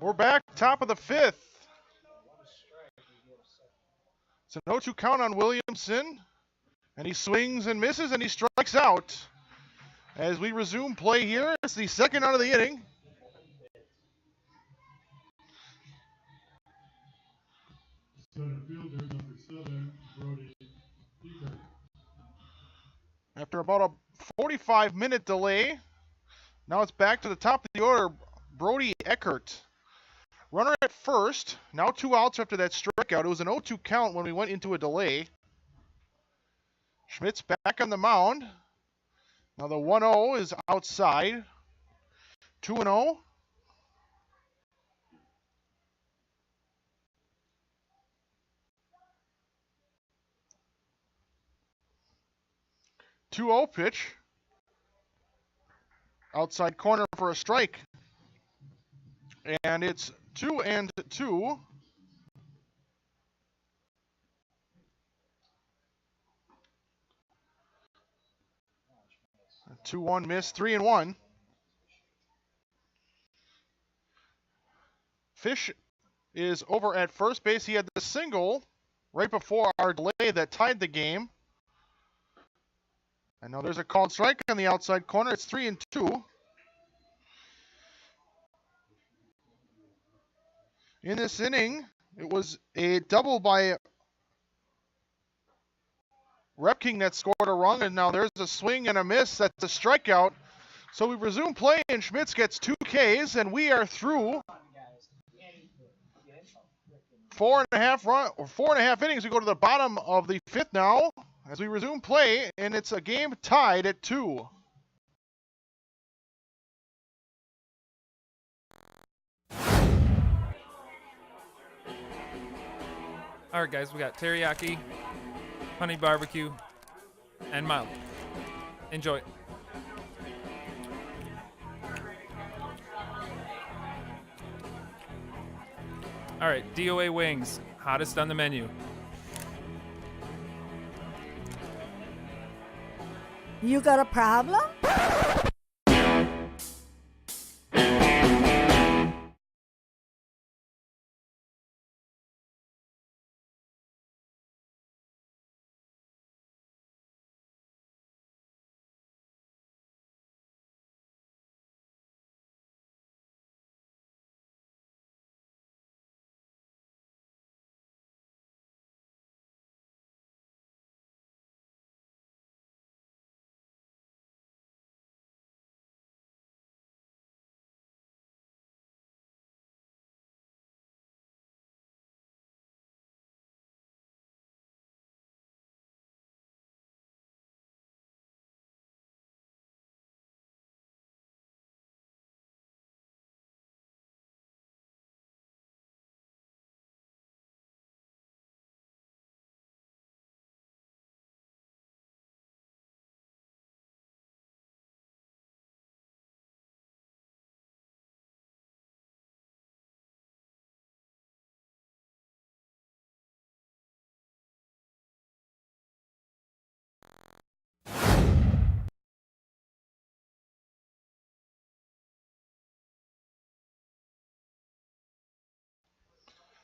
We're back, top of the fifth. It's an 0-2 count on Williamson, and he swings and misses, and he strikes out. As we resume play here, it's the second out of the inning. Center fielder, number 7, Brody Eckert. After about a 45-minute delay, now it's back to the top of the order, Brody Eckert. Runner at first, now 2 outs after that strikeout. It was an 0-2 count when we went into a delay. Schmidt's back on the mound. Now the 1-0 is outside. 2-0. Two-0 pitch. Outside corner for a strike. And it's 2-2. 2-1 miss, 3-1. Fish is over at first base. He had the single right before our delay that tied the game. And now there's a called strike on the outside corner. It's 3-2. In this inning, it was a double by Repking that scored a run, and now there's a swing and a miss. That's a strikeout. So we resume play, and Schmitz gets 2 Ks, and we are through 4.5 innings. We go to the bottom of the fifth now as we resume play, and it's a game tied at 2. All right, guys, we got teriyaki, honey barbecue, and mild. Enjoy. All right, DOA wings, hottest on the menu. You got a problem?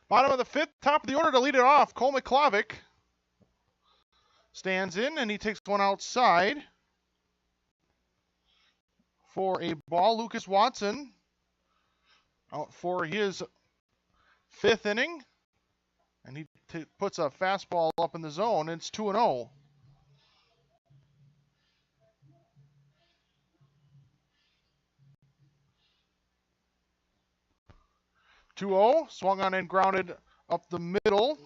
Bottom of the fifth, top of the order to lead it off. Cole McClavick stands in, and he takes one outside for a ball. Lucas Watson out for his 5th inning, and he puts a fastball up in the zone. It's 2-0. Swung on and grounded up the middle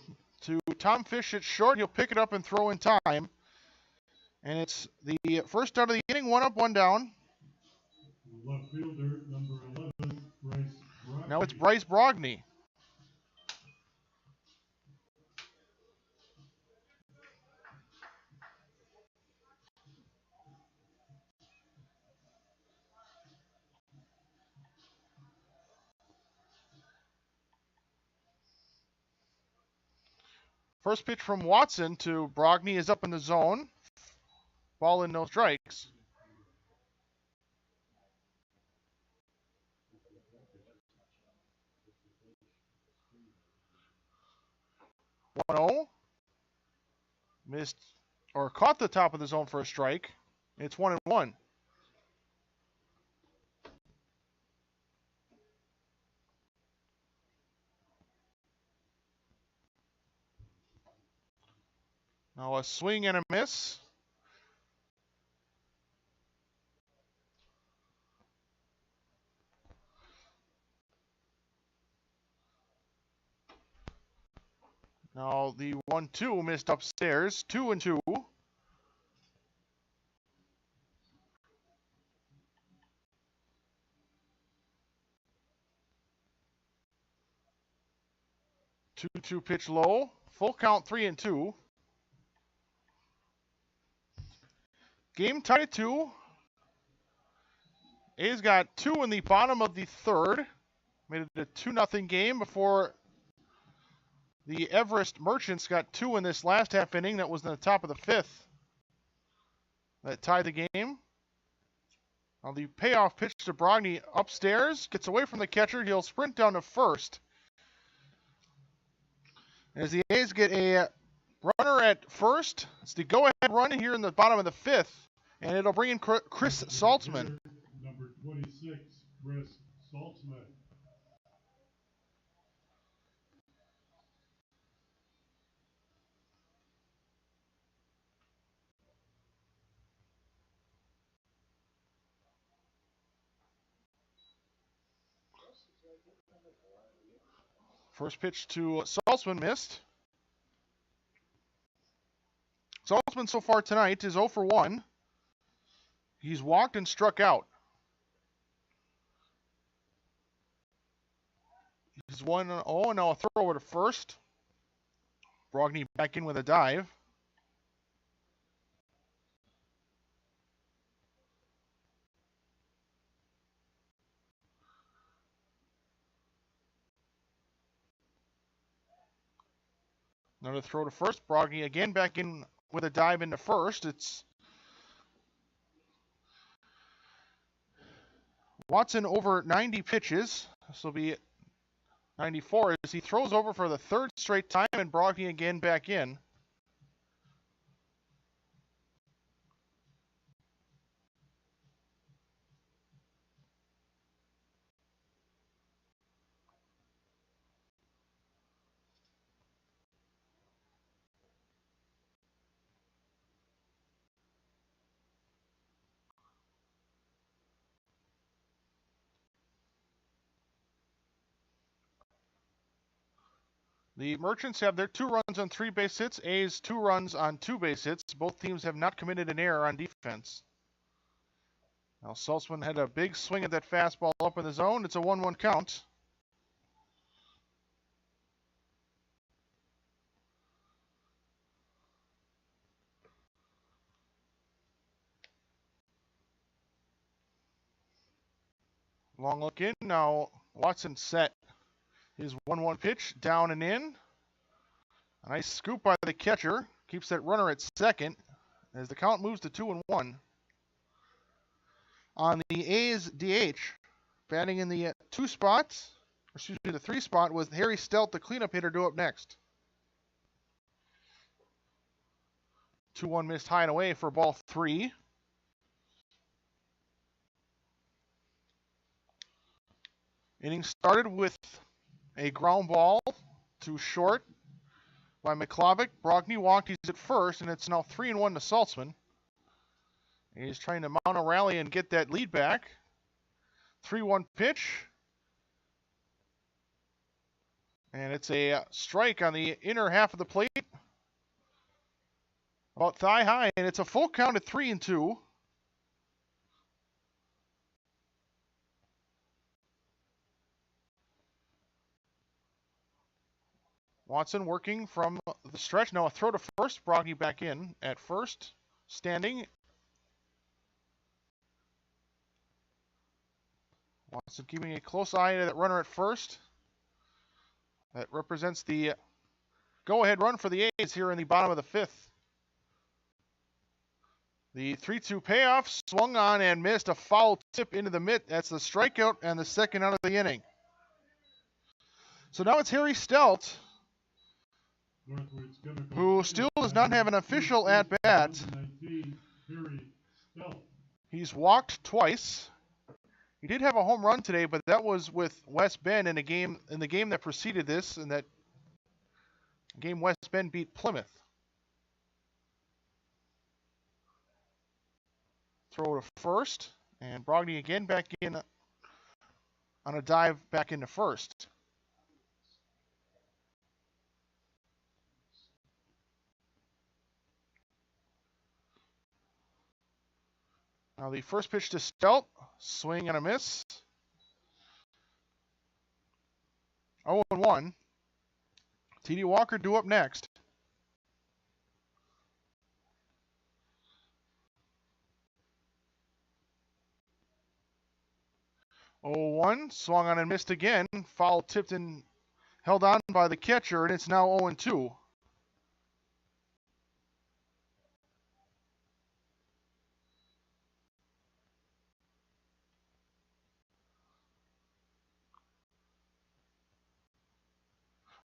to Tom Fish at short. He'll pick it up and throw in time. And it's the first out of the inning, 1 up, 1 down. Left fielder, number 11, Bryce Brogny. Now it's Bryce Brogny. First pitch from Watson to Brogny is up in the zone. Ball and no strikes. 1-0. Missed or caught the top of the zone for a strike. It's 1-1. Now a swing and a miss. Now the 1-2 missed upstairs. 2-2. 2-2 pitch low. Full count 3-2. Game tied at 2. A's got 2 in the bottom of the third. Made it a 2-0 game before the Everest Merchants got 2 in this last half inning. That was in the top of the 5th. That tied the game. Now the payoff pitch to Brogny upstairs. Gets away from the catcher. He'll sprint down to first. As the A's get a runner at first, it's the go-ahead run here in the bottom of the 5th. And it'll bring in Chris Saltzman. Number 26, Chris Saltzman. First pitch to Saltzman missed. Saltzman so far tonight is 0 for 1. He's walked and struck out. He's 1-0, and now a throw over to first. Brogny back in with a dive. Another throw to first. Brogny again back in with a dive into first. It's Watson over 90 pitches. This will be 94 as he throws over for the third straight time, and Brogny again back in. The Merchants have their 2 runs on 3 base hits. A's 2 runs on 2 base hits. Both teams have not committed an error on defense. Now Saltzman had a big swing at that fastball up in the zone. It's a 1-1 count. Long look in. Now Watson set his 1-1 pitch down and in. A nice scoop by the catcher. Keeps that runner at second as the count moves to 2-1. On the A's DH, batting in the 2 spots, or excuse me, the 3 spot, was Harry Stelt, the cleanup hitter, due up next. 2-1 missed high and away for ball 3. Inning started with a ground ball to short by McClavick. Brogny walked. He's at first, and it's now 3-1 to Saltzman. He's trying to mount a rally and get that lead back. 3-1 pitch. And it's a strike on the inner half of the plate. About thigh high, and it's a full count at 3-2. Watson working from the stretch. Now a throw to first. Brogny back in at first. Standing. Watson keeping a close eye to that runner at first. That represents the go-ahead run for the A's here in the bottom of the 5th. The 3-2 payoff, swung on and missed, a foul tip into the mitt. That's the strikeout and the second out of the inning. So now it's Harry Stelt Northwoods Chemical. who still does not have an official at-bat. 2019, Perry Stealth. He's walked twice. He did have a home run today, but that was with West Bend in the game that preceded this, and that game West Bend beat Plymouth. Throw to first, and Brogdon again back in on a dive back into first. Now the first pitch to Stelt, swing and a miss. 0-1. T.D. Walker due up next. 0-1, swung on and missed again. Foul tipped and held on by the catcher, and it's now 0-2.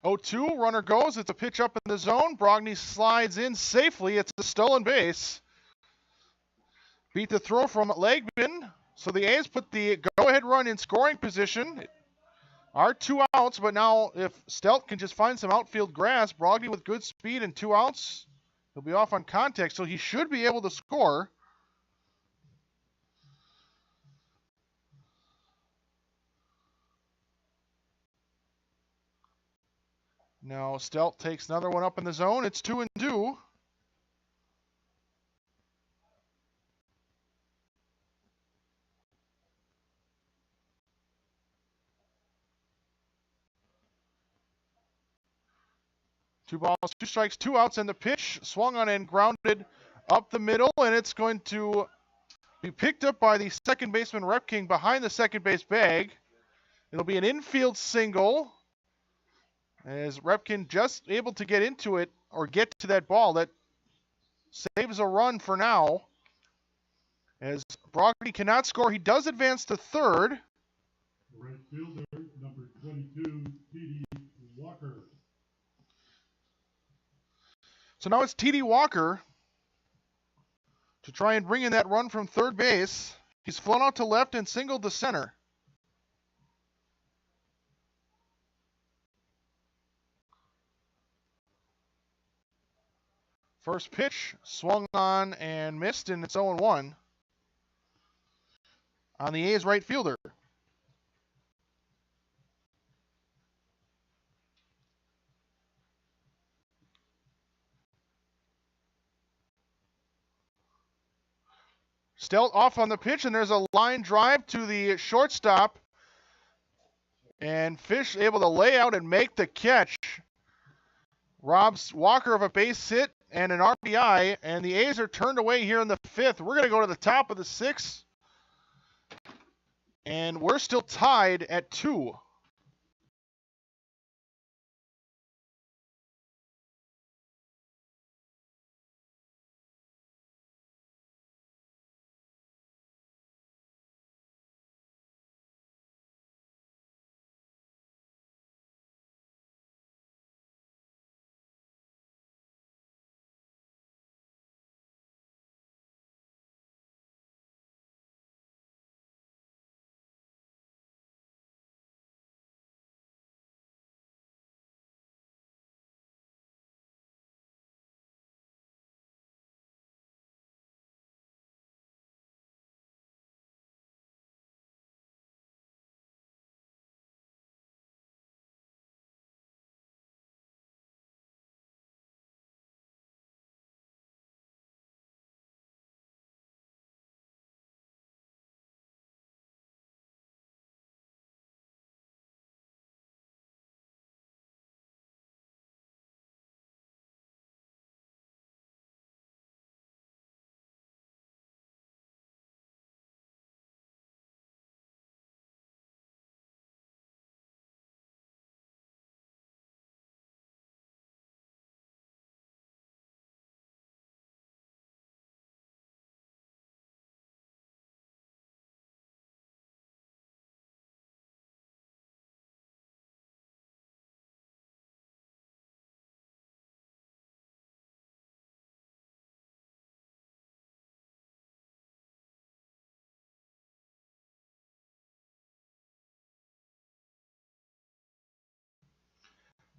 Oh, 2, runner goes. It's a pitch up in the zone. Brogdon slides in safely. It's a stolen base. Beat the throw from Legman. So the A's put the go-ahead run in scoring position. Are 2 outs, but now if Stelt can just find some outfield grass, Brogdon with good speed and 2 outs, he'll be off on contact, so he should be able to score. Now Stelt takes another one up in the zone. It's 2-2. Two balls, 2 strikes, 2 outs, and the pitch swung on and grounded up the middle, and it's going to be picked up by the second baseman Repking behind the second base bag. It'll be an infield single, as Repkin just able to get into it or get to that ball that saves a run for now. As Brogdon cannot score, he does advance to third. Right fielder, number 22, T.D. Walker. So now it's T.D. Walker to try and bring in that run from third base. He's flown out to left and singled to center. First pitch, swung on and missed, and it's 0-1 on the A's right fielder. Stelt off on the pitch, and there's a line drive to the shortstop. And Fish able to lay out and make the catch. Robs Walker of a base hit and an RBI, and the A's are turned away here in the 5th. We're going to go to the top of the 6th, and we're still tied at 2.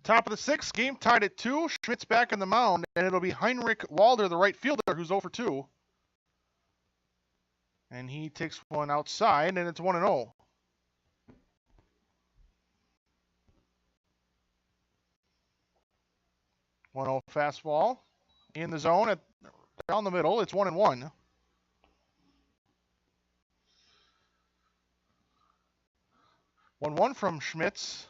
Top of the sixth, game tied at 2. Schmidt's back on the mound, and it'll be Heinrich Walder, the right fielder, who's 0 for 2. And he takes one outside, and it's 1-0. 1-0 fastball in the zone down the middle. It's 1-1. 1-1 from Schmitz.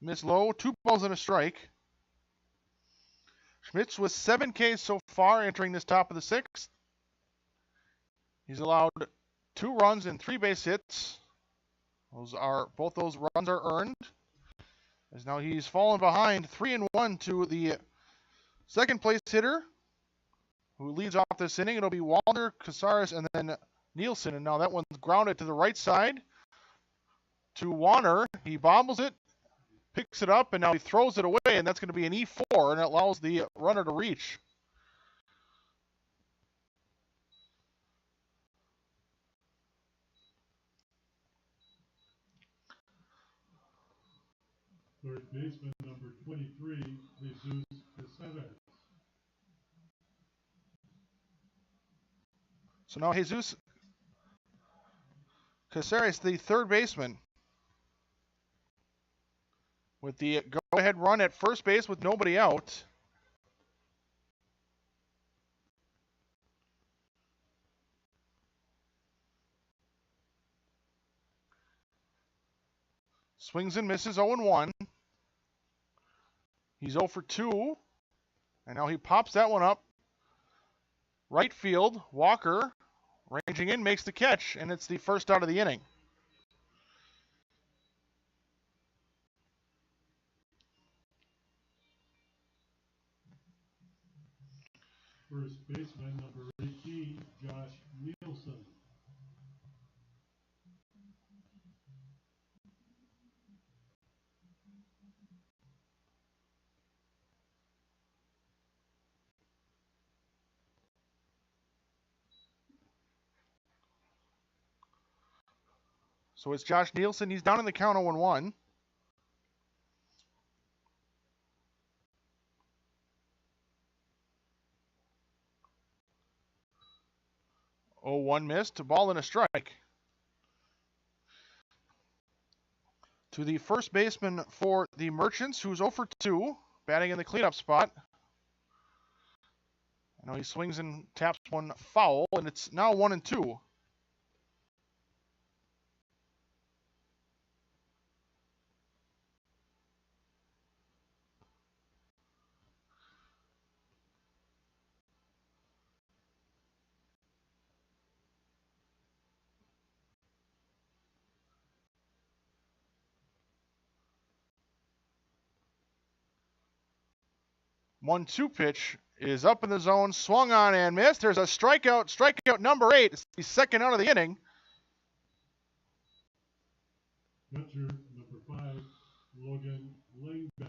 Miss low, 2 balls and a strike. Schmitz with 7 Ks so far entering this top of the sixth. He's allowed 2 runs and 3 base hits. Both those runs are earned. As now he's fallen behind 3-1 to the second place hitter, who leads off this inning. It'll be Walder, Casares, and then Nielsen. And now that one's grounded to the right side to Warner. He bobbles it, picks it up, and now he throws it away, and that's going to be an E4, and it allows the runner to reach. Third baseman number 23, Jesus Caceres. So now Jesus Caceres, the third baseman, with the go-ahead run at first base with nobody out. Swings and misses, 0-1. He's 0 for 2. And now he pops that one up. Right field, Walker, ranging in, makes the catch, and it's the first out of the inning. First baseman number 18, Josh Nielsen. So it's Josh Nielsen. He's down in the count 0-1. Oh, 1 missed, a ball and a strike. To the first baseman for the Merchants, who's 0 for 2, batting in the cleanup spot. Now he swings and taps one foul, and it's now 1-2. One-two pitch is up in the zone, swung on and missed. There's a strikeout number 8. It's the second out of the inning. Catcher number 5, Logan Langbeck.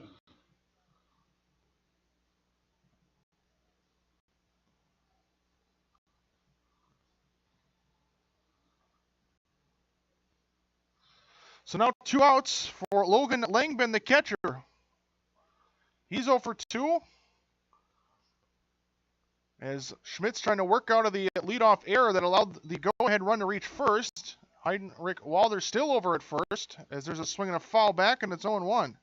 So now 2 outs for Logan Langben, the catcher. He's 0 for 2. As Schmidt's trying to work out of the leadoff error that allowed the go-ahead run to reach first. Heinrich Walder still over at first, as there's a swing and a foul back, and it's 0-1.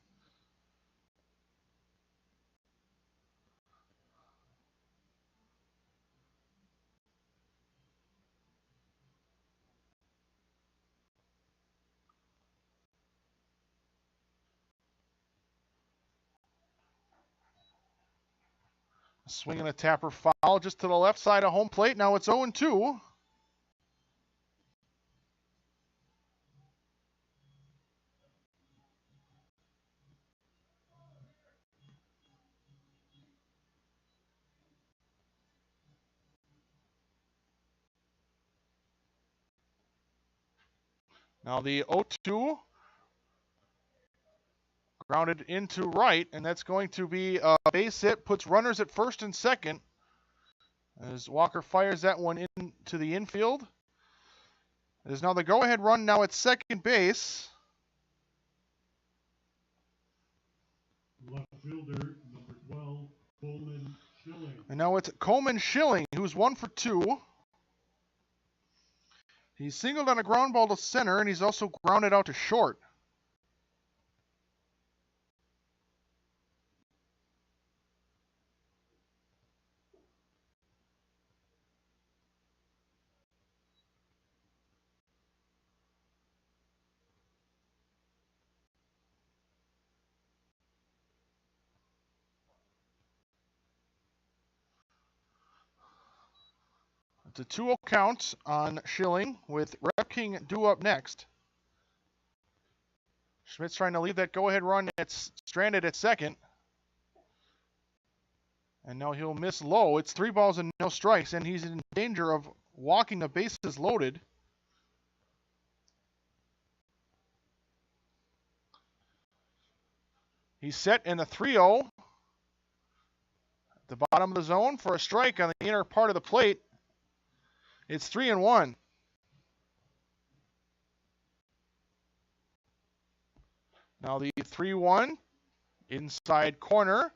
Swing and a tapper foul just to the left side of home plate. Now it's 0-2. Now the 0-2 grounded into right, and that's going to be a base hit, puts runners at first and second as Walker fires that one into the infield. It is now the go-ahead run now at second base. Left fielder, number 12, Coleman Schilling. And now it's Coleman Schilling, who's 1 for 2. He's singled on a ground ball to center, and he's also grounded out to short. It's a 2-0 count on Schilling, with Rep King due up next. Schmidt's trying to leave that go-ahead run. It's stranded at second. And now he'll miss low. It's 3 balls and no strikes, and he's in danger of walking the bases loaded. He's set in the 3-0. At the bottom of the zone for a strike on the inner part of the plate. It's 3-1. Now the 3-1 inside corner.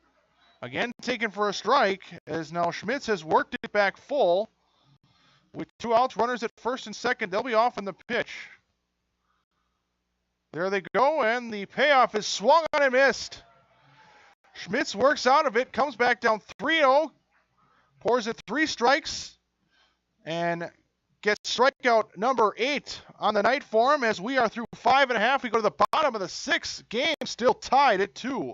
Again taken for a strike, as now Schmitz has worked it back full. With 2 outs, runners at first and second, they'll be off in the pitch. There they go, and the payoff is swung on and missed. Schmitz works out of it, comes back down 3-0, pours it 3 strikes, and gets strikeout number 8 on the night for him. As we are through 5.5, we go to the bottom of the 6th. Game still tied at 2.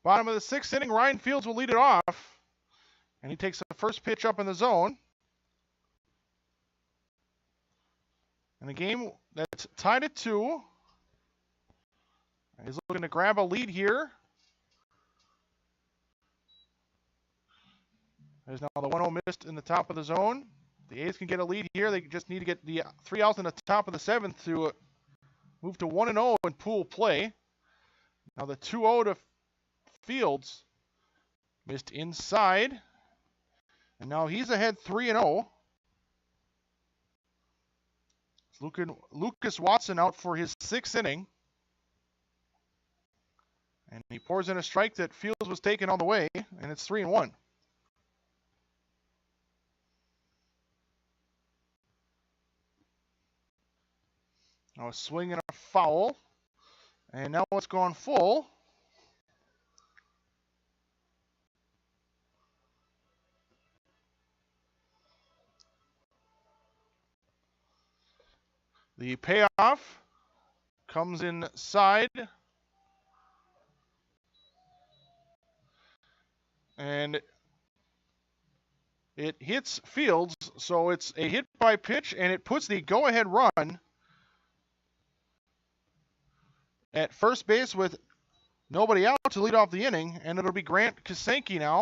Bottom of the 6th inning, Ryan Fields will lead it off. And he takes the first pitch up in the zone. And the game that's tied at 2. He's looking to grab a lead here. There's now the 1-0 missed in the top of the zone. The A's can get a lead here. They just need to get the 3 outs in the top of the 7th to move to 1-0 in pool play. Now the 2-0 to Fields. Missed inside. And now he's ahead 3-0. Lucas Watson out for his 6th inning. And he pours in a strike that Fields was taken all the way, and it's 3-1. Now a swing and a foul. And now it's gone full. The payoff comes inside and it hits Fields, so it's a hit by pitch, and it puts the go-ahead run at first base with nobody out to lead off the inning, and it'll be Grant Kasanke now.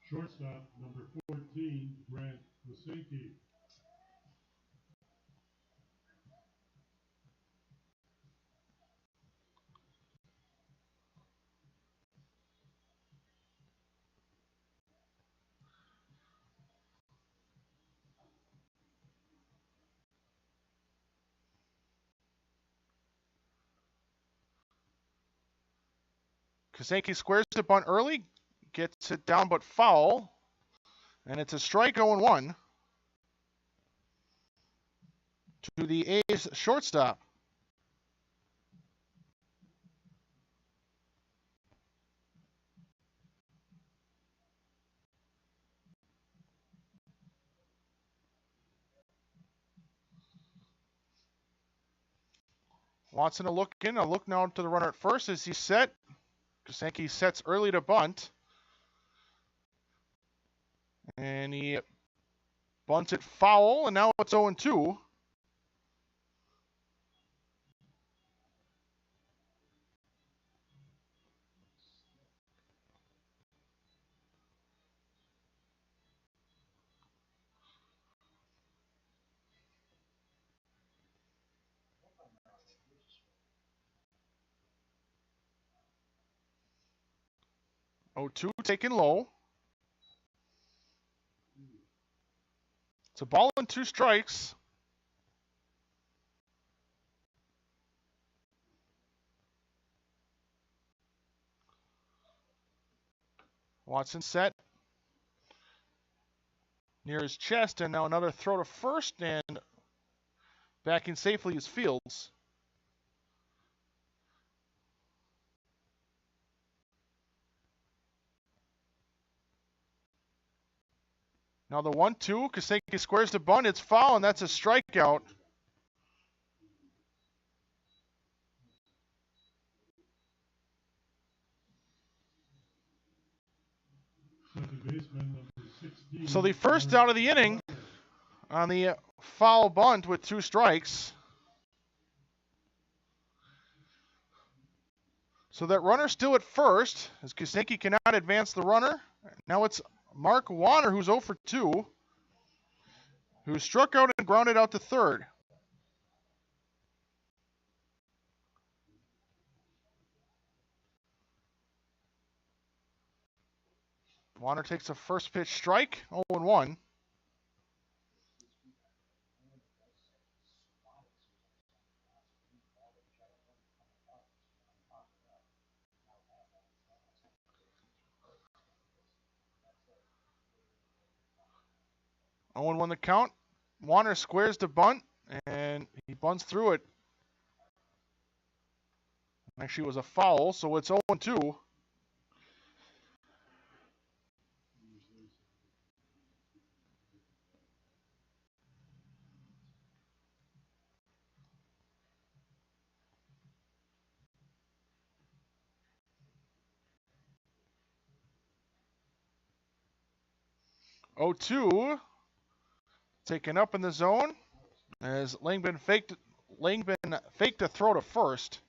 Shortstop, number 14, Grant Lasinke. Kasanke squares the bunt early, gets it down but foul, and it's a strike 0-1 to the A's shortstop. Watson a look now to the runner at first as he's set. Kasanke sets early to bunt. And he bunts it foul, and now it's 0-2. Taken low. It's a ball and 2 strikes. Watson set near his chest, and now another throw to first, and backing safely is Fields. Now the 1-2, Kasanke squares the bunt, it's foul, and that's a strikeout. Second baseman, number 16. So the first out of the inning on the foul bunt with 2 strikes. So that runner's still at first, as Kasanke cannot advance the runner. Now it's Mark Warner, who's 0 for 2, who struck out and grounded out to third. Warner takes a first pitch strike, 0-1. The count. Warner squares the bunt, and he bunts through it. Actually, it was a foul, so it's 0-2. Taken up in the zone as Langman faked a throw to first.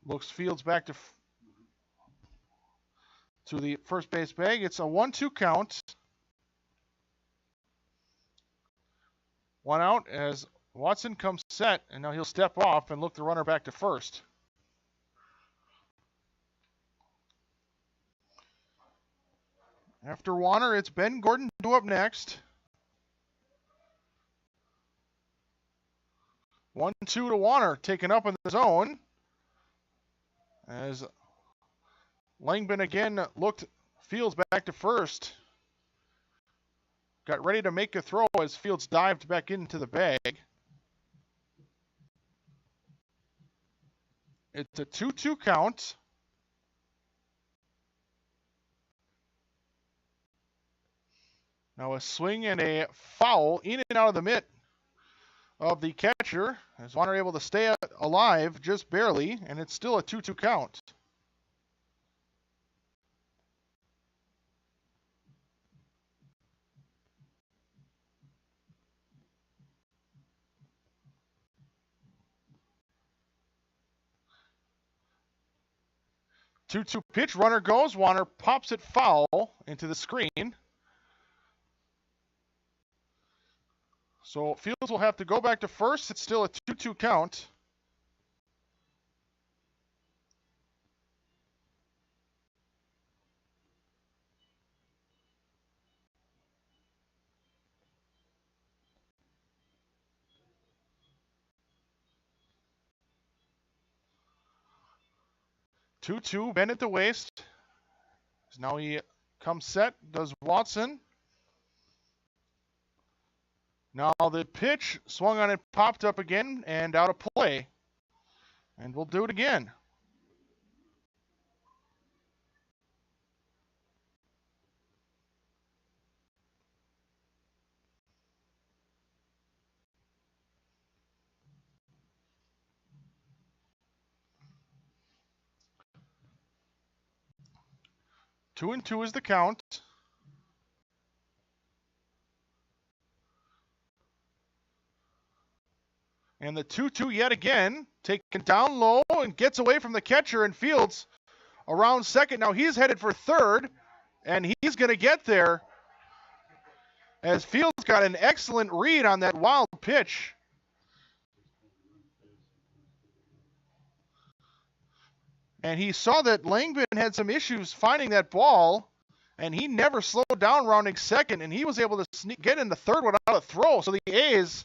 Looks Fields back to the first base bag. It's a 1-2 count. 1 out as Watson comes set, and now he'll step off and look the runner back to first. After Warner, it's Ben Gordon due up next. 1-2 to Warner, taken up in the zone. As Langman again looked Fields back to first. Got ready to make a throw as Fields dived back into the bag. It's a 2-2 count. Now a swing and a foul in and out of the mitt of the catcher, as Warner able to stay alive just barely, and it's still a 2-2 count. 2-2 pitch, runner goes. Warner pops it foul into the screen. So Fields will have to go back to first. It's still a 2-2 count. Two, bend at the waist. Now he comes set, does Watson. Now the pitch swung on it, popped up again, and out of play. And we'll do it again. Two and two is the count. And the 2-2 yet again, taken down low and gets away from the catcher, and Fields around second. Now he's headed for third, and he's going to get there as Fields got an excellent read on that wild pitch. And he saw that Langvin had some issues finding that ball, and he never slowed down rounding second, and he was able to get in the third without a throw. So the A's,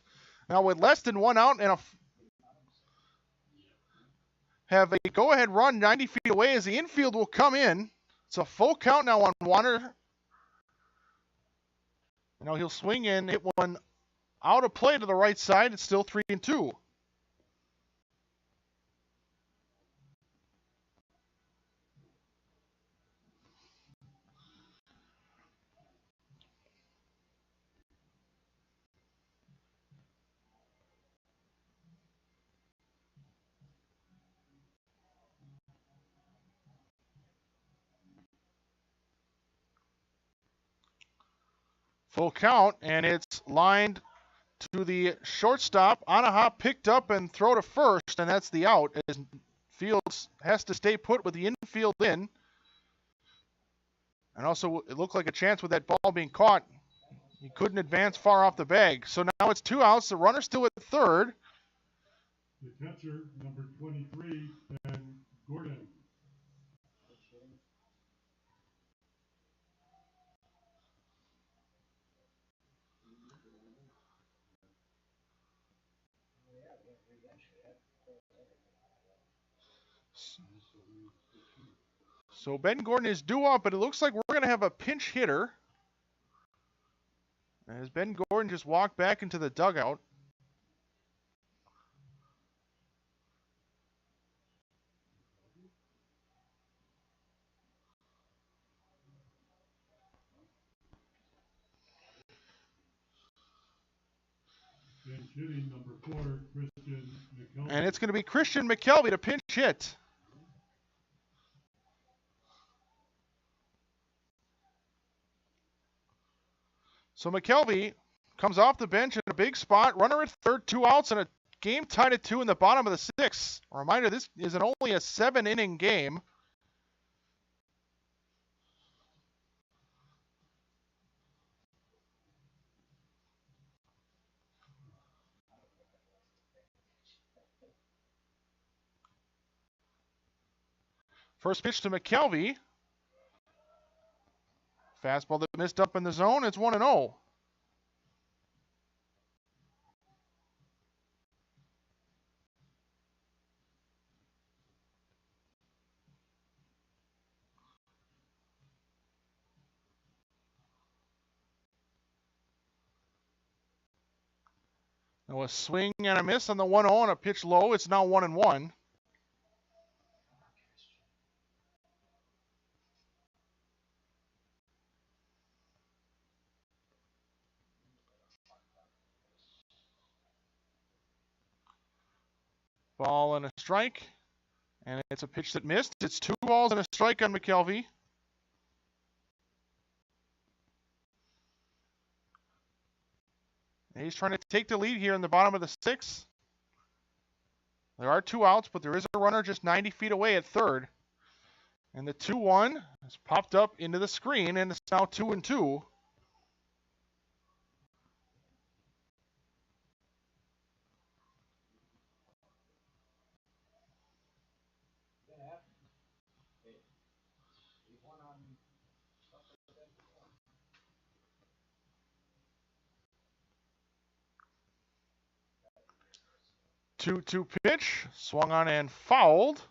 now with less than one out and have a go-ahead run 90 feet away as the infield will come in. It's a full count now on Warner. Now he'll swing and hit one out of play to the right side. It's still 3-2. Full count, and it's lined to the shortstop. Anaha picked up and throw to first, and that's the out, as Fields has to stay put with the infield in. And also, it looked like a chance with that ball being caught. He couldn't advance far off the bag. So now it's 2 outs. The runner's still at third. The catcher, number 23, Ben Gordon. So Ben Gordon is due up, but it looks like we're going to have a pinch hitter. As Ben Gordon just walked back into the dugout. Bench hitting, number 4, Christian McKelvey. And it's going to be Christian McKelvey to pinch hit. So McKelvey comes off the bench in a big spot. Runner at third, 2 outs, and a game tied at 2 in the bottom of the 6th. A reminder, this is only a 7-inning game. First pitch to McKelvey. Fastball that missed up in the zone. It's 1-0. Now a swing and a miss on the 1-0 and a pitch low. It's now 1-1. Ball and a strike. And it's a pitch that missed. It's 2 balls and a strike on McKelvey. And he's trying to take the lead here in the bottom of the 6th. There are 2 outs, but there is a runner just 90 feet away at third. And the 2-1 has popped up into the screen, and it's now 2-2. Two pitch, swung on and fouled.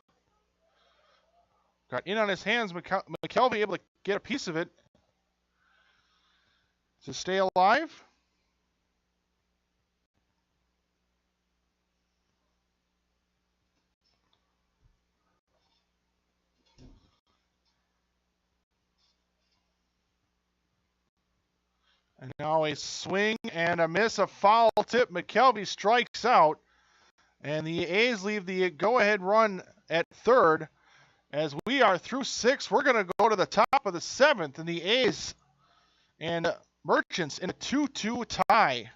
Got in on his hands. McKelvey able to get a piece of it to stay alive. And now a swing and a miss, a foul tip. McKelvey strikes out. And the A's leave the go-ahead run at third. As we are through 6, we're going to go to the top of the 7th. And the A's and Merchants in a 2-2 tie.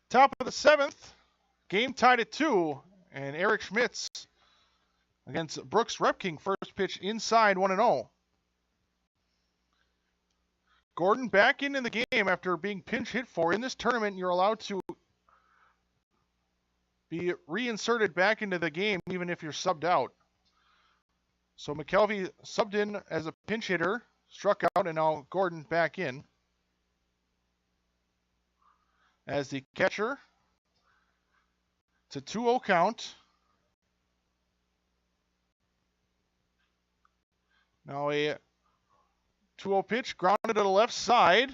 Top of the 7th, game tied at 2, and Eric Schmitz against Brooks Repking, first pitch inside 1-0. Gordon back into the game after being pinch hit for. In this tournament, you're allowed to be reinserted back into the game even if you're subbed out. So McKelvey subbed in as a pinch hitter, struck out, and now Gordon back in as the catcher. It's a 2-0 count. Now a 2-0 pitch grounded to the left side.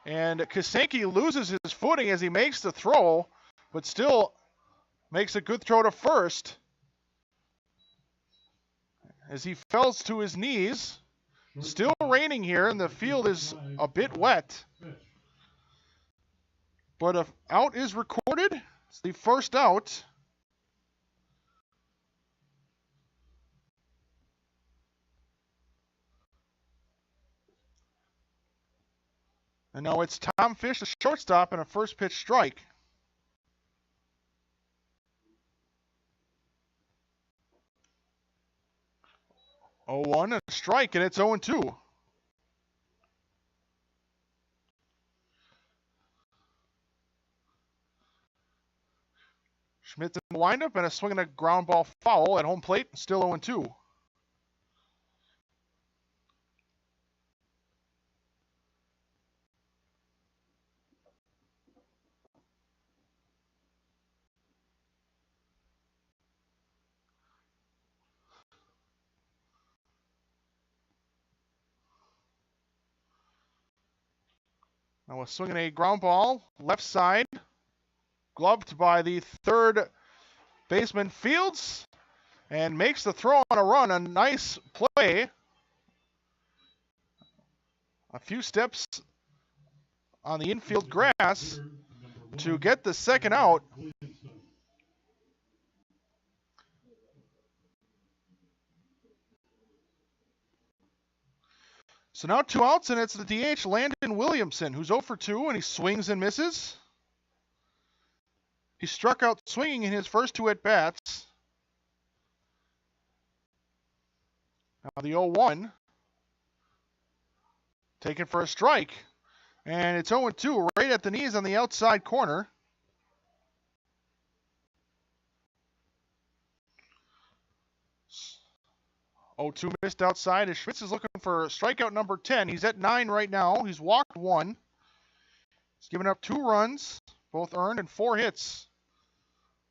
And Kasanke loses his footing as he makes the throw, but still makes a good throw to first. As he falls to his knees. Still raining here, and the field is a bit wet. But an out is recorded. It's the first out. And now it's Tom Fish, the shortstop, and a first pitch strike. 0-1, a strike, and it's 0-2. Schmidt in the windup and a swing and a ground ball foul at home plate, still 0-2. Now a swing and a ground ball, left side, gloved by the third baseman Fields, and makes the throw on a run. A nice play. A few steps on the infield grass to get the second out. So now 2 outs, and it's the DH, Landon Williamson, who's 0 for 2, and he swings and misses. He struck out swinging in his first 2 at-bats. Now the 0-1, taken for a strike. And it's 0-2, right at the knees on the outside corner. Oh, 2 missed outside as Schmitz is looking for strikeout number 10. He's at 9 right now. He's walked 1. He's given up 2 runs, both earned, and 4 hits.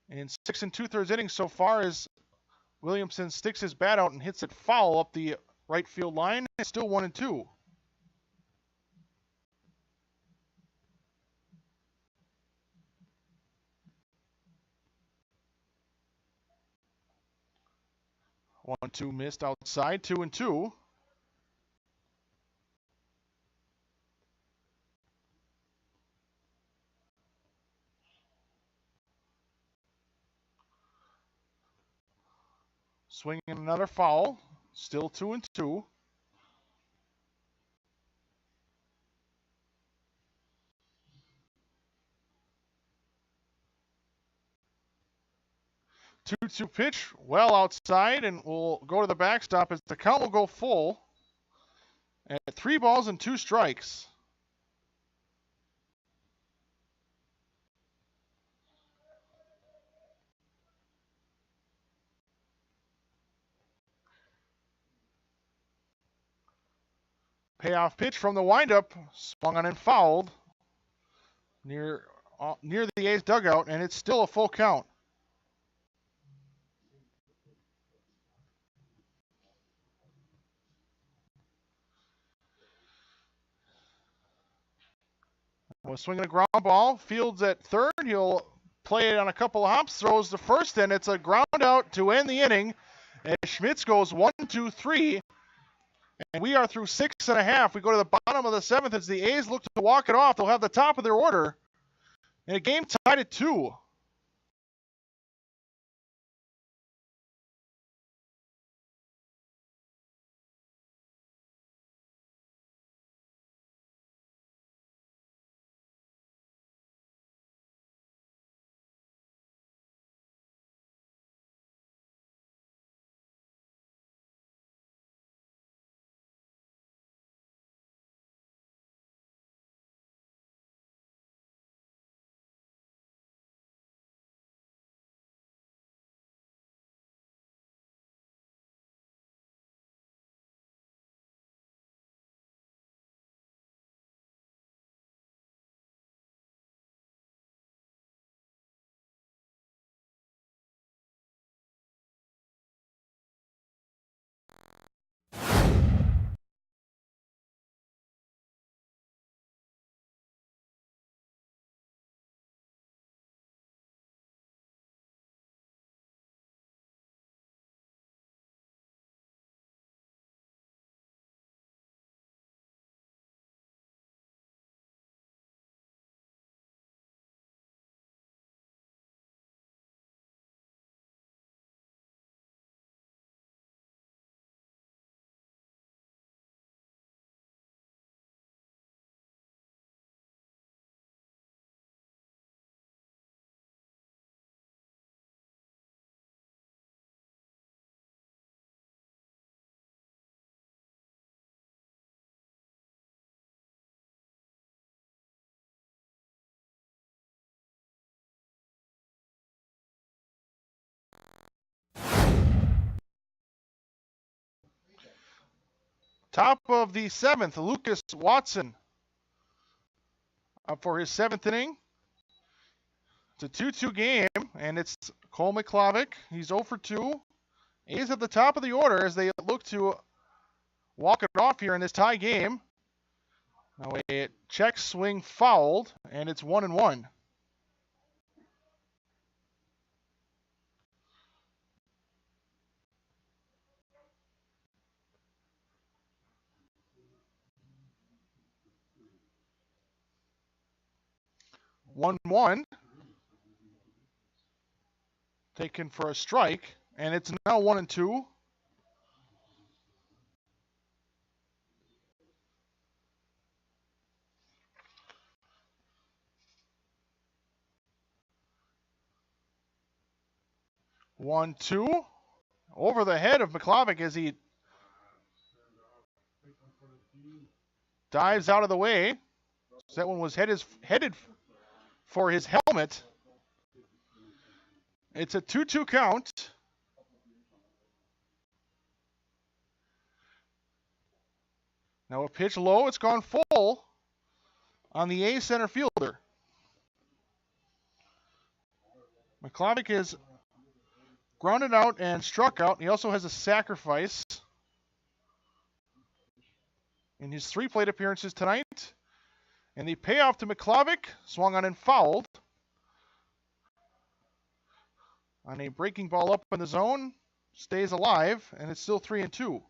In 6 2/3 innings so far as Williamson sticks his bat out and hits it foul up the right field line. It's still 1-2. One, two missed outside, 2-2. Swinging another foul, still 2-2. Two pitch, well outside, and we'll go to the backstop as the count will go full at 3 balls and 2 strikes. Payoff pitch from the windup, swung on and fouled near the A's dugout, and it's still a full count. Was swinging a ground ball, fields at third. He'll play it on a couple of hops, throws the first, and it's a ground out to end the inning. And Schmitz goes 1, 2, 3. And we are through 6.5. We go to the bottom of the 7th as the A's look to walk it off. They'll have the top of their order. And a game tied at 2. Top of the 7th, Lucas Watson up for his 7th inning. It's a 2-2 game, and it's Cole McClavic. He's 0 for 2. A's at the top of the order as they look to walk it off here in this tie game. Now a check swing fouled, and it's 1-1. One, taken for a strike, and it's now 1-2. 1-2. Over the head of McClavic as he dives out of the way. So that one was headed for his helmet. It's a 2-2 count. Now a pitch low, it's gone full on the A center fielder. McClavic is grounded out and struck out. He also has a sacrifice in his 3 plate appearances tonight. And the payoff to McClavic, swung on and fouled. On a breaking ball up in the zone, stays alive, and it's still 3-2.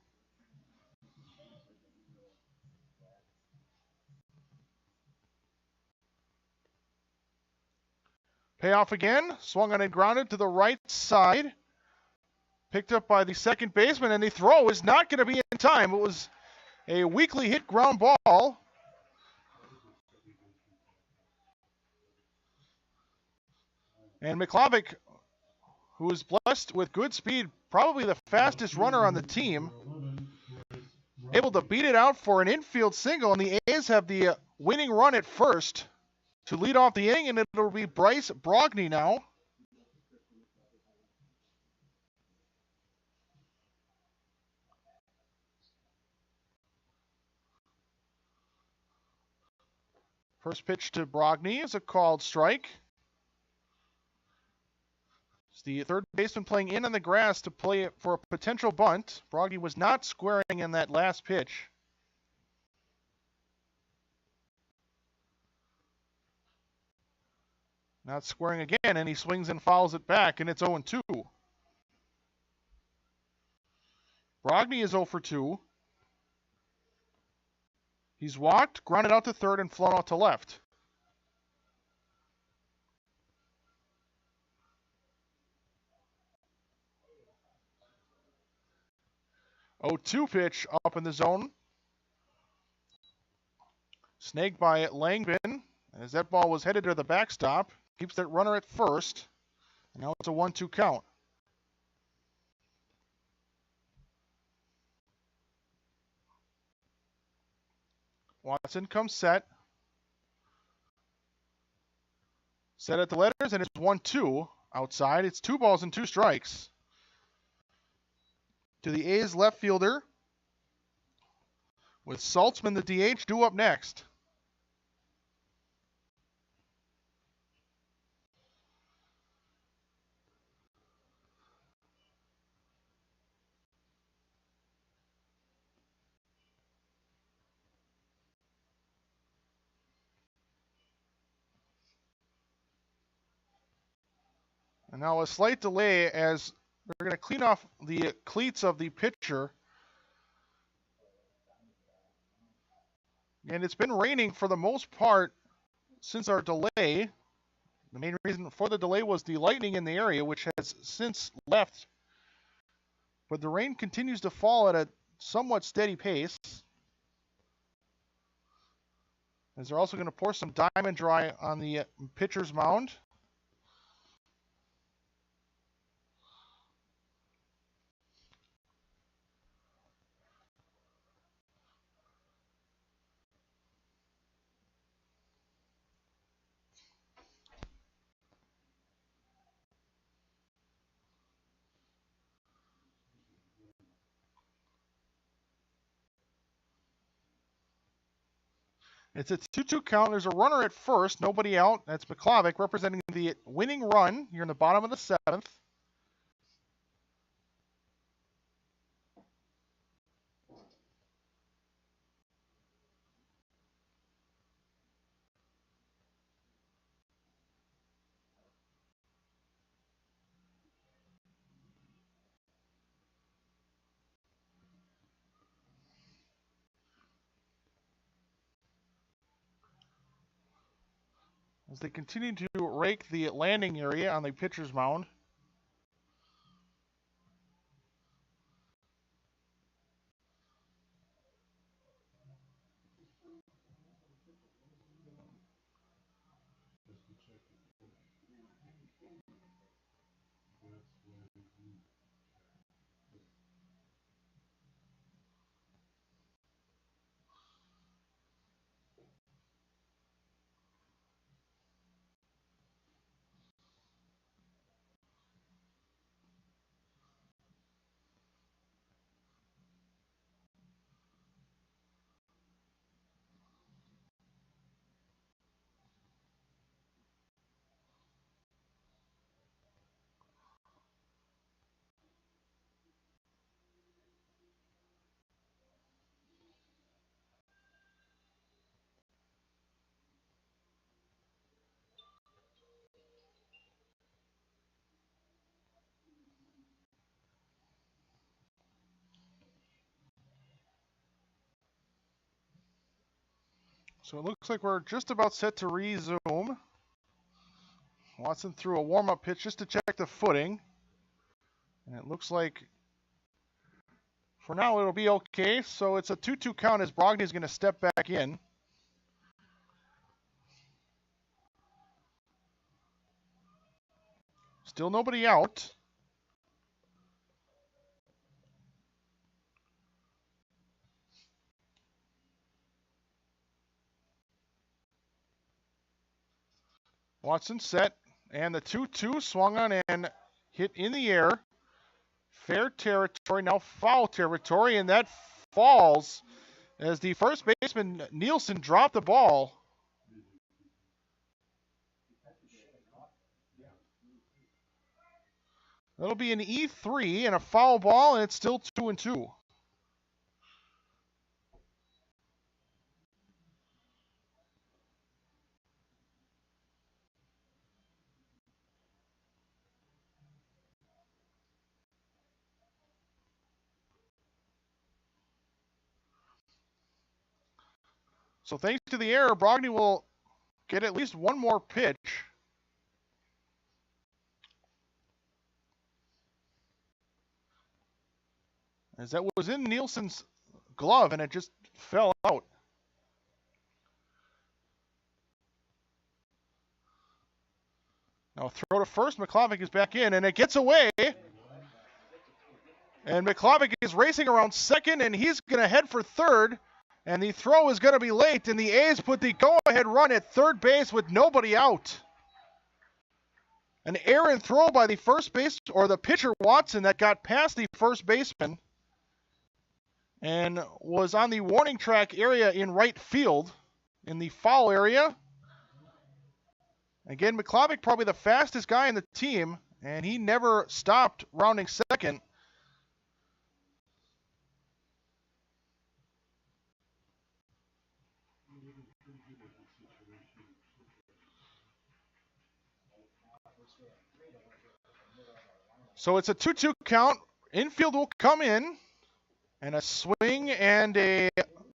Payoff again, swung on and grounded to the right side. Picked up by the second baseman, and the throw is not going to be in time. It was a weakly hit ground ball. And McClavic, who is blessed with good speed, probably the fastest runner on the team, able to beat it out for an infield single, and the A's have the winning run at first to lead off the inning, and it'll be Bryce Brogny now. First pitch to Brogny is a called strike. It's the third baseman playing in on the grass to play for a potential bunt. Brogny was not squaring in that last pitch. Not squaring again, and he swings and fouls it back, and it's 0-2. Brogny is 0 for 2. He's walked, grounded out to third, and flown out to left. Oh, 2 pitch up in the zone. Snagged by Langvin, as that ball was headed to the backstop. Keeps that runner at first. And now it's a 1-2 count. Watson comes set. Set at the letters, and it's 1-2 outside. It's 2 balls and 2 strikes. To the A's left fielder, with Saltzman, the DH, due up next. And now a slight delay as they're going to clean off the cleats of the pitcher. And it's been raining for the most part since our delay. The main reason for the delay was the lightning in the area, which has since left. But the rain continues to fall at a somewhat steady pace. As they're also going to pour some diamond dry on the pitcher's mound. It's a 2-2 count. There's a runner at first, nobody out. That's McClavic representing the winning run here in the bottom of the 7th. As they continue to rake the landing area on the pitcher's mound. So it looks like we're just about set to resume. Watson threw a warm-up pitch just to check the footing. And it looks like for now it'll be okay. So it's a 2-2 count as Brogdon's going to step back in. Still nobody out. Watson set, and the 2-2 swung on and hit in the air. Fair territory, now foul territory, and that falls as the first baseman Nielsen dropped the ball. That'll be an E3 and a foul ball, and it's still 2-2. So thanks to the error, Brogdon will get at least one more pitch. As that was in Nielsen's glove, and it just fell out. Now throw to first, McClavic is back in, and it gets away. And McClavic is racing around second, and he's going to head for third. And the throw is going to be late, and the A's put the go-ahead run at third base with nobody out. An errant throw by the first base, or the pitcher Watson, that got past the first baseman and was on the warning track area in right field in the foul area. Again, McClavic probably the fastest guy in the team, and he never stopped rounding second. So it's a 2-2 count. Infield will come in, and a swing and a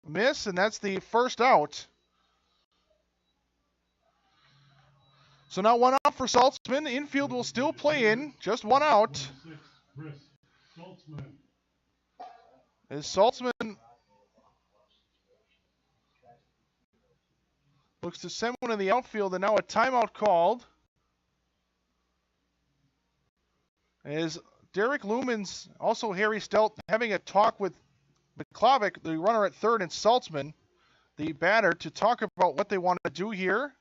miss, and that's the first out. So now one out for Saltzman. Infield will still play in, just one out. As Saltzman looks to send one in the outfield, and now a timeout called. As Derek Lumens, also Harry Stelt, having a talk with McClavic, the runner at third, and Saltzman, the batter, to talk about what they want to do here.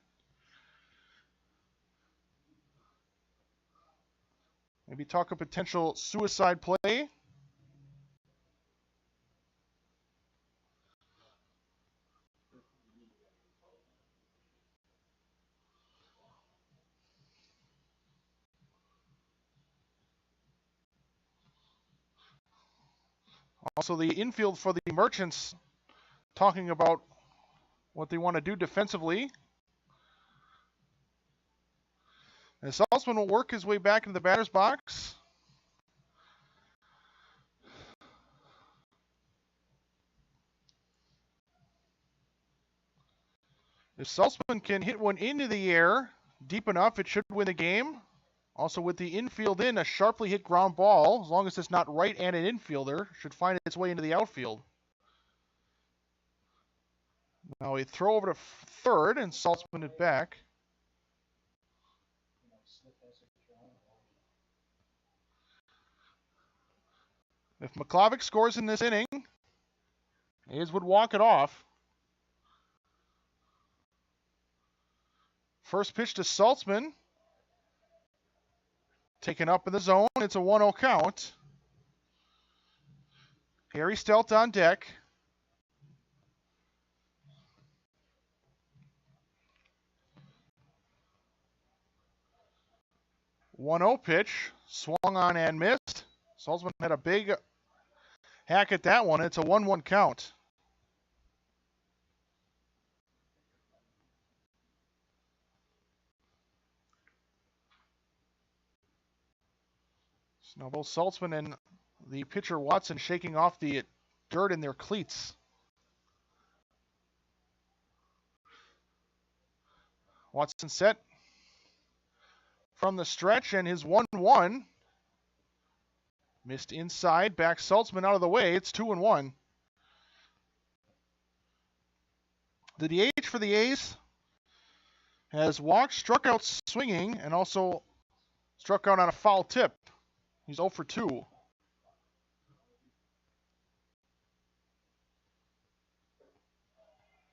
Maybe talk a potential suicide play. Also, the infield for the Merchants talking about what they want to do defensively. And Saltzman will work his way back into the batter's box. If Saltzman can hit one into the air deep enough, it should win the game. Also, with the infield in, a sharply hit ground ball, as long as it's not right and an infielder, should find its way into the outfield. Now a throw over to third, and Saltzman it back. If McClavic scores in this inning, A's would walk it off. First pitch to Saltzman. Taken up in the zone. It's a 1-0 count. Harry Stelt on deck. One-0 pitch. Swung on and missed. Saltzman had a big hack at that one. It's a 1-1 count. So now both Saltzman and the pitcher Watson shaking off the dirt in their cleats. Watson set from the stretch, and his 1-1 missed inside. Back Saltzman out of the way. It's 2-1. The DH for the A's has walked, struck out swinging, and also struck out on a foul tip. He's 0 for 2.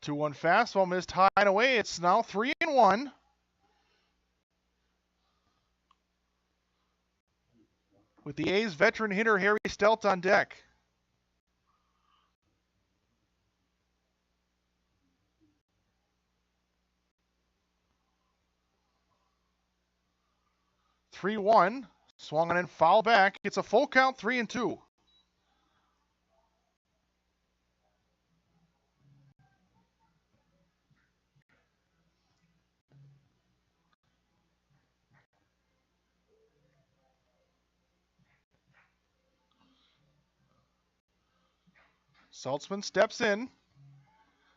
Two-one fastball missed high and away. It's now 3-1. With the A's veteran hitter Harry Stelt on deck. Three one, swung on and foul back. It's a full count, 3-2. Saltzman steps in.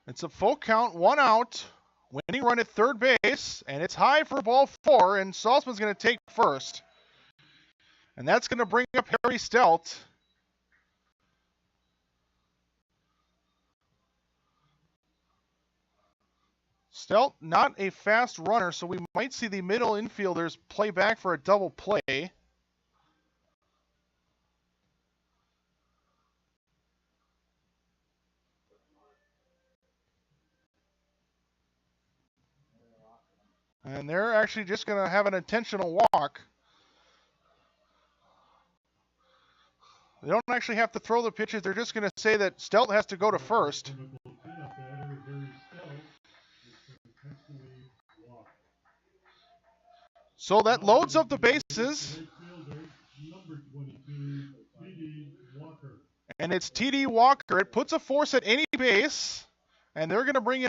It's a full count, 1 out. Winning run at third base, and it's high for ball 4, and Saltzman's going to take first. And that's going to bring up Harry Stelt. Stelt, not a fast runner, so we might see the middle infielders play back for a double play. And they're actually just going to have an intentional walk. They don't actually have to throw the pitches. They're just going to say that Stelt has to go to first. So that loads up the bases. And it's TD Walker. It puts a force at any base. And they're going to bring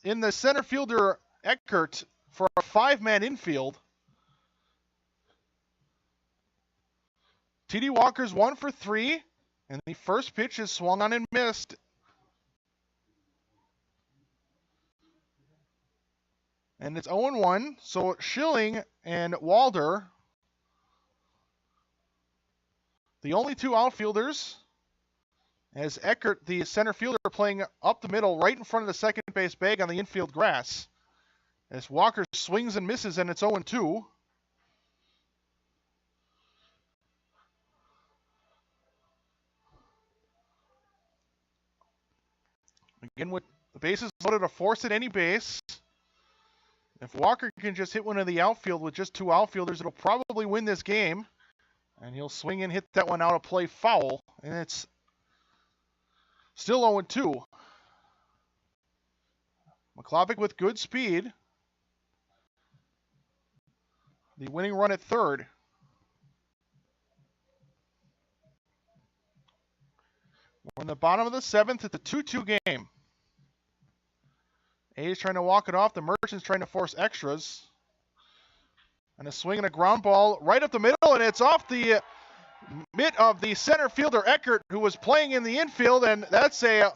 in the center fielder Eckert for a 5-man infield. TD Walker's 1 for 3, and the first pitch is swung on and missed. And it's 0-1, so Schilling and Walder, the only two outfielders, as Eckert, the center fielder, playing up the middle right in front of the second base bag on the infield grass. As Walker swings and misses, and it's 0-2. Again, with the bases loaded, to force at any base. If Walker can just hit one in the outfield with just two outfielders, it'll probably win this game. And he'll swing and hit that one out of play foul. And it's still 0-2. McClavic with good speed. The winning run at third. We're in the bottom of the 7th. It's a 2-2 game. A's trying to walk it off. The Merchants trying to force extras. And a swing and a ground ball right up the middle, and it's off the mitt of the center fielder Eckert, who was playing in the infield, and that's a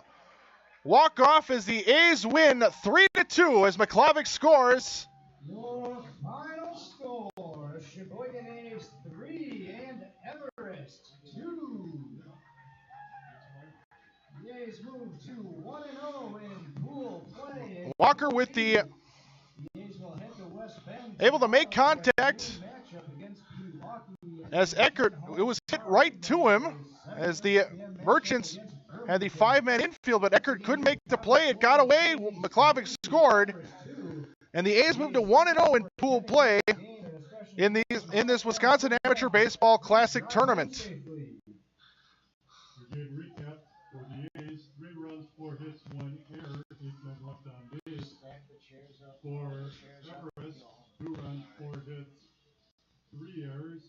walk-off as the A's win 3-2 as McClavic scores. Your final score, Sheboygan A's 3 and Everest 2. The A's move to 1-0 in pool play. Walker with the A's will head to West Bend, able to make contact as Eckert, it was hit right to him. as the Merchants had the 5-man infield, but Eckert couldn't make the play. It got away. McClovic scored, and the A's moved to 1-0 in pool play in this Wisconsin Amateur Baseball Classic Tournament. Again, recap for the A's: 3 runs, 4 hits, 1 error, 8 men left on base. For Everest, 2 runs, 4 hits, 3 errors,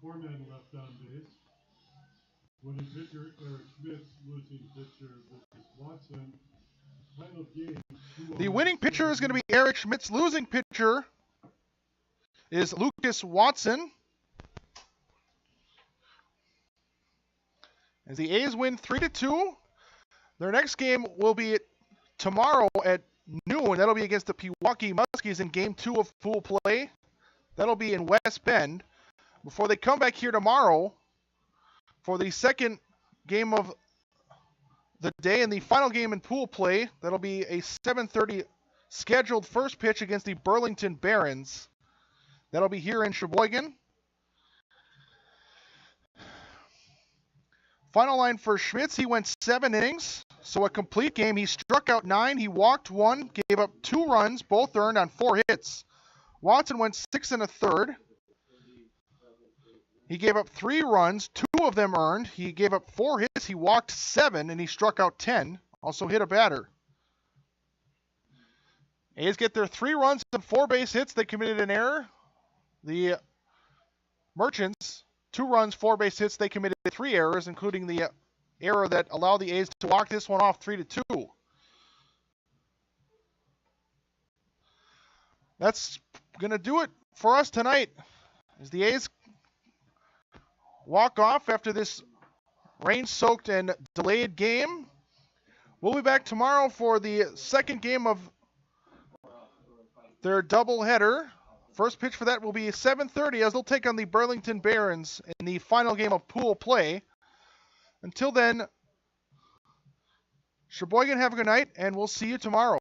4 men left on base. Winning pitcher Eric Schmitz, losing pitcher Lucas Watson. Final game. The winning pitcher is going to be Eric Schmitz. Losing pitcher is Lucas Watson. As the A's win 3-2, their next game will be tomorrow at noon. That'll be against the Pewaukee Muskies in Game 2 of pool play. That'll be in West Bend. Before they come back here tomorrow for the second game of the day and the final game in pool play. That'll be a 7:30 scheduled first pitch against the Burlington Barons. That'll be here in Sheboygan. Final line for Schmitz, he went 7 innings, so a complete game. He struck out 9, he walked 1, gave up 2 runs, both earned on 4 hits. Watson went 6 1/3. He gave up 3 runs, 2 of them earned. He gave up 4 hits, he walked 7, and he struck out 10. Also hit a batter. A's get their 3 runs and 4 base hits. They committed an error. The Merchants, 2 runs, 4 base hits. They committed 3 errors, including the error that allowed the A's to walk this one off 3-2. That's going to do it for us tonight, as the A's walk off after this rain-soaked and delayed game. We'll be back tomorrow for the second game of their doubleheader. First pitch for that will be 7:30 as they'll take on the Burlington Barons in the final game of pool play. Until then, Sheboygan, have a good night, and we'll see you tomorrow.